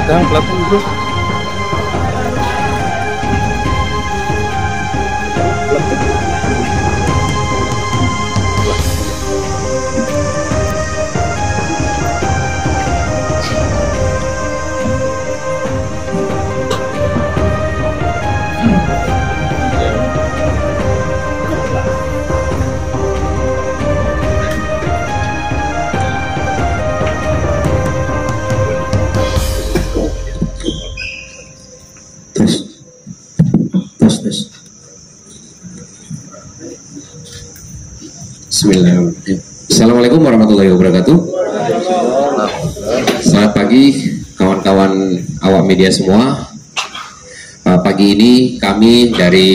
Pegang pelaku itu. Bismillahirrahmanirrahim. Assalamualaikum warahmatullahi wabarakatuh. Selamat pagi kawan-kawan awak media semua. Pagi ini kami dari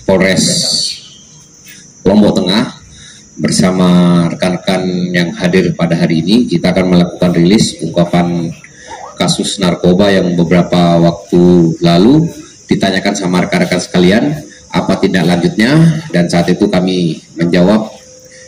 Polres Lombok Tengah bersama rekan-rekan yang hadir pada hari ini, kita akan melakukan rilis ungkapan kasus narkoba yang beberapa waktu lalu ditanyakan sama rekan-rekan sekalian apa tindak lanjutnya, dan saat itu kami menjawab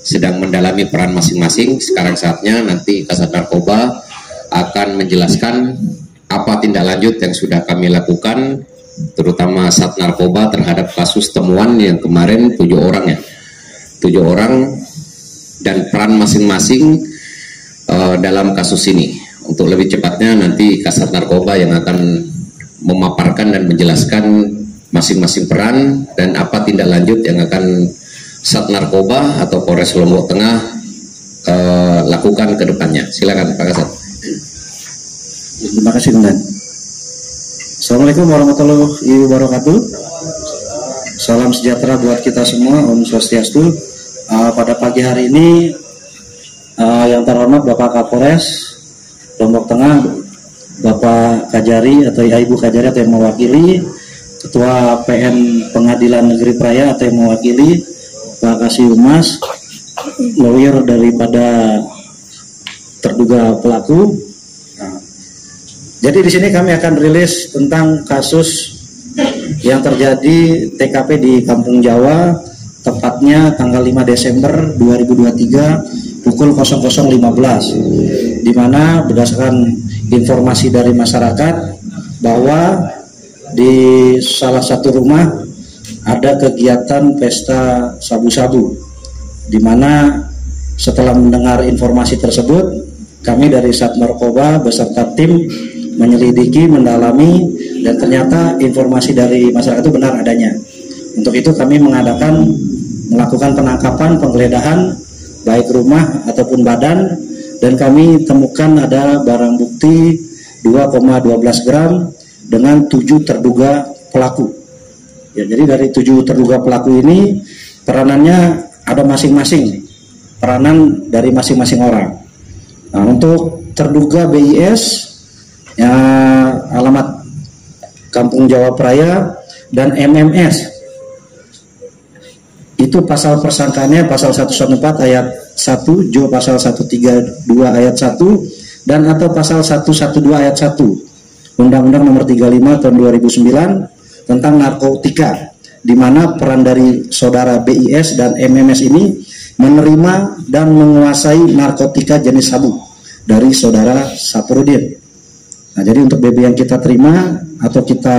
sedang mendalami peran masing-masing. Sekarang saatnya nanti Kasat Narkoba akan menjelaskan apa tindak lanjut yang sudah kami lakukan, terutama Sat Narkoba terhadap kasus temuan yang kemarin 7 orang ya, 7 orang, dan peran masing-masing dalam kasus ini. Untuk lebih cepatnya nanti Kasat Narkoba yang akan memaparkan dan menjelaskan masing-masing peran dan apa tindak lanjut yang akan Sat Narkoba atau Polres Lombok Tengah lakukan ke depannya. Silakan Pak Kasat. Terima kasih Komandan. Assalamualaikum warahmatullahi wabarakatuh. Salam sejahtera buat kita semua, Om Swastiastu. Pada pagi hari ini yang terhormat Bapak Kapolres Lombok Tengah, Bapak Kajari atau Ibu Kajari atau yang mewakili, Ketua PN Pengadilan Negeri Praia atau yang mewakili, Pak Kasih Humas, lawyer daripada terduga pelaku. Jadi di sini kami akan rilis tentang kasus yang terjadi TKP di Kampung Jawa, tepatnya tanggal 5 Desember 2023 pukul 00.15, di mana berdasarkan informasi dari masyarakat bahwa di salah satu rumah ada kegiatan pesta sabu-sabu, di mana setelah mendengar informasi tersebut, kami dari Sat Narkoba beserta tim menyelidiki, mendalami, dan ternyata informasi dari masyarakat itu benar adanya. Untuk itu kami melakukan penangkapan, penggeledahan baik rumah ataupun badan, dan kami temukan ada barang bukti 2,12 gram dengan 7 terduga pelaku. Ya, jadi dari 7 terduga pelaku ini peranannya ada masing-masing, peranan dari masing-masing orang. Nah, untuk terduga BIS ya, alamat Kampung Jawa Praia, dan MMS itu pasal persangkaannya pasal 114 ayat 1, Jo pasal 132 ayat 1, dan atau pasal 112 ayat 1 Undang-Undang Nomor 35 tahun 2009 tentang narkotika, di mana peran dari saudara BIS dan MMS ini menerima dan menguasai narkotika jenis sabu dari saudara Saprudin. Nah, jadi untuk BB yang kita terima atau kita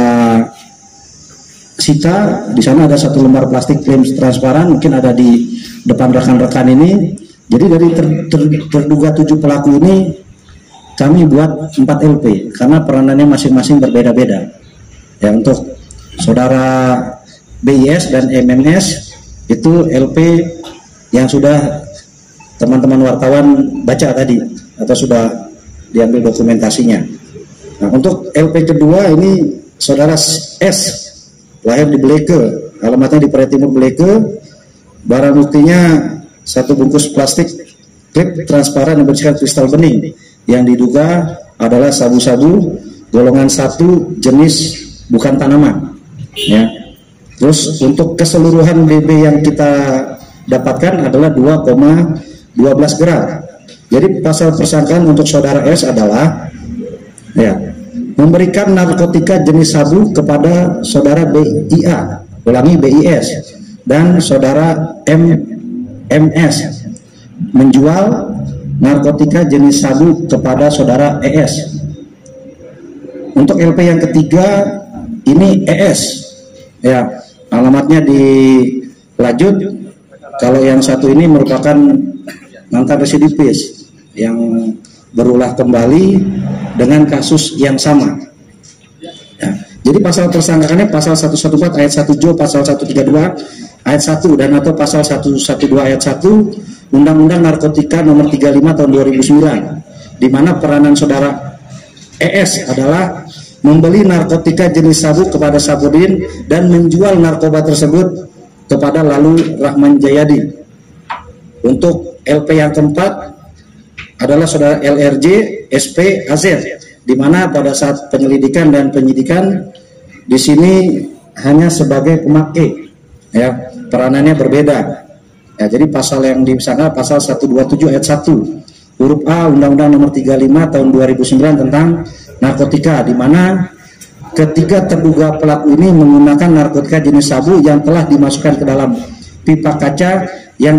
sita, di sana ada 1 lembar plastik film transparan, mungkin ada di depan rekan-rekan ini. Jadi dari terduga 7 pelaku ini kami buat 4 LP karena peranannya masing-masing berbeda-beda. Ya, untuk saudara BIS dan MMS itu LP yang sudah teman-teman wartawan baca tadi atau sudah diambil dokumentasinya. Nah, untuk LP kedua ini saudara S, lahir di Bleke, alamatnya di Praia Timur Bleke. Barang buktinya 1 bungkus plastik klip transparan yang berisikan kristal bening yang diduga adalah sabu-sabu golongan 1 jenis bukan tanaman. Ya. Terus untuk keseluruhan BB yang kita dapatkan adalah 2,12 gram. Jadi pasal persangkaan untuk saudara S adalah ya, memberikan narkotika jenis sabu kepada saudara BIA, ulangi BIS, dan saudara MS, menjual narkotika jenis sabu kepada saudara ES. untuk LP yang ketiga ini ES, ya alamatnya di Lajut. Kalau yang satu ini merupakan mantan residivis yang berulah kembali dengan kasus yang sama. Ya, jadi pasal tersangkaannya pasal 114 ayat 1 Jo, pasal 132 ayat 1 dan atau pasal 112 ayat 1 Undang-Undang Narkotika nomor 35 tahun 2009, di mana peranan saudara ES adalah membeli narkotika jenis sabu kepada Sapudin dan menjual narkoba tersebut kepada Lalu Rahman Jayadi. Untuk LP yang keempat adalah saudara LRJ SP AZ, di mana pada saat penyelidikan dan penyidikan di sini hanya sebagai pemakai, ya peranannya berbeda. Ya, jadi pasal yang disangka pasal 127 ayat 1 huruf A Undang-Undang nomor 35 tahun 2009 tentang narkotika, di mana ketiga terduga pelaku ini menggunakan narkotika jenis sabu yang telah dimasukkan ke dalam pipa kaca yang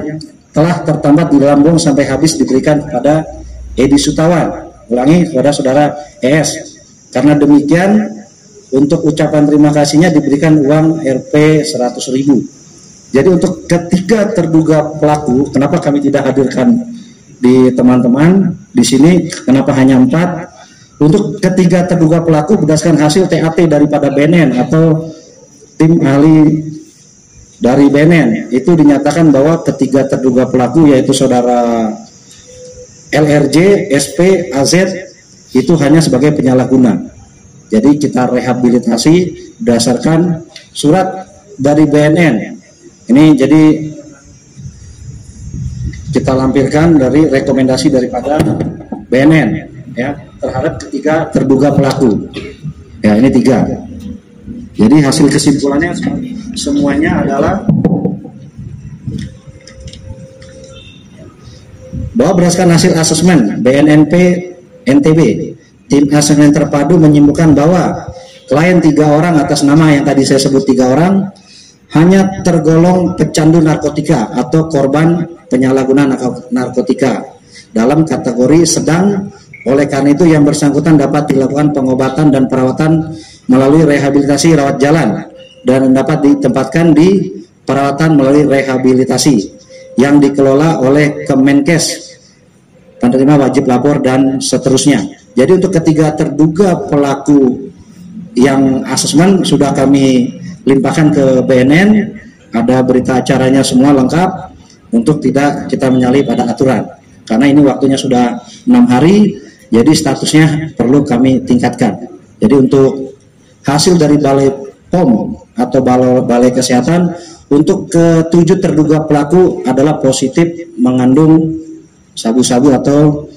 telah tertambat di dalam bong sampai habis diberikan kepada Edi Sutawan, ulangi kepada saudara ES. Karena demikian, untuk ucapan terima kasihnya diberikan uang Rp 100.000. Jadi untuk ketiga terduga pelaku, kenapa kami tidak hadirkan di teman-teman di sini? Kenapa hanya 4? Untuk ketiga terduga pelaku berdasarkan hasil TAT daripada BNN atau tim ahli dari BNN, itu dinyatakan bahwa ketiga terduga pelaku yaitu saudara LRJ, SP, AZ itu hanya sebagai penyalahguna. Jadi kita rehabilitasi berdasarkan surat dari BNN. Ini jadi kita lampirkan dari rekomendasi daripada BNN, ya, terhadap ketiga terduga pelaku. Ya, ini 3. Jadi hasil kesimpulannya semuanya adalah bahwa berdasarkan hasil asesmen BNNP NTB, tim asesmen terpadu menyimpulkan bahwa klien 3 orang atas nama yang tadi saya sebut 3 orang hanya tergolong pecandu narkotika atau korban penyalahgunaan narkotika dalam kategori sedang. Oleh karena itu yang bersangkutan dapat dilakukan pengobatan dan perawatan melalui rehabilitasi rawat jalan dan dapat ditempatkan di perawatan melalui rehabilitasi yang dikelola oleh Kemenkes, penerima wajib lapor dan seterusnya. Jadi untuk ketiga terduga pelaku yang asesmen sudah kami limpahkan ke BNN, ada berita acaranya semua lengkap untuk tidak kita menyalahi pada aturan. Karena ini waktunya sudah 6 hari, jadi statusnya perlu kami tingkatkan. Jadi untuk hasil dari Balai POM atau Balai Kesehatan, untuk ke-7 terduga pelaku adalah positif mengandung sabu-sabu atau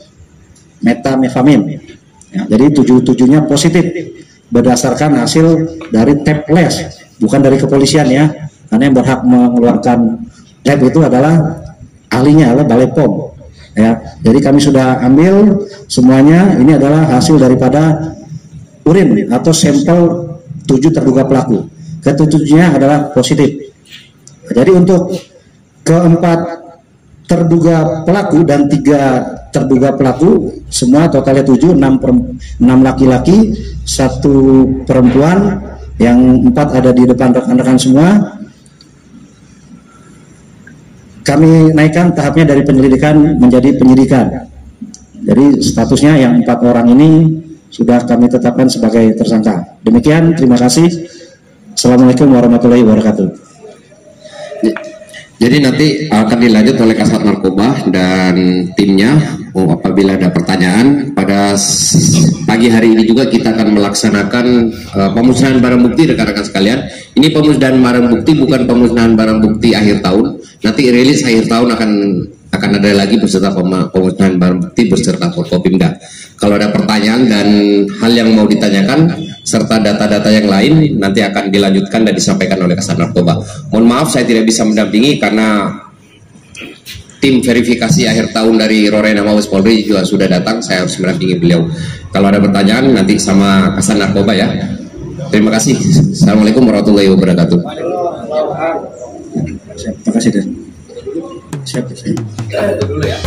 metamfetamin. Ya, jadi 7-7-nya positif berdasarkan hasil dari tab les, bukan dari kepolisian ya. Karena yang berhak mengeluarkan tab itu adalah ahlinya, adalah Balai POM. Ya, jadi kami sudah ambil semuanya. Ini adalah hasil daripada urin atau sampel 7 terduga pelaku. Ke-7-nya adalah positif. Jadi untuk ke-4 terduga pelaku dan 3 terduga pelaku semua totalnya 7, 6 laki-laki, 1 perempuan, yang 4 ada di depan rekan-rekan semua. Kami naikkan tahapnya dari penyelidikan menjadi penyidikan. Jadi statusnya yang 4 orang ini sudah kami tetapkan sebagai tersangka. Demikian, terima kasih. Assalamualaikum warahmatullahi wabarakatuh. Jadi nanti akan dilanjut oleh Kasat Narkoba dan timnya. Apabila ada pertanyaan, pada pagi hari ini juga kita akan melaksanakan pemusnahan barang bukti, rekan-rekan sekalian. Ini pemusnahan barang bukti bukan pemusnahan barang bukti akhir tahun. Nanti rilis akhir tahun akan ada lagi beserta pemusnahan barang bukti beserta Forkopimda. Kalau ada pertanyaan dan hal yang mau ditanyakan serta data-data yang lain nanti akan dilanjutkan dan disampaikan oleh Kasat Narkoba. Mohon maaf saya tidak bisa mendampingi karena tim verifikasi akhir tahun dari Rorena Mabes Polri juga sudah datang. Saya harus mendampingi beliau. Kalau ada pertanyaan nanti sama Kasat Narkoba ya. Terima kasih. Assalamualaikum warahmatullahi wabarakatuh. Terima kasih. Siap. Dulu ya.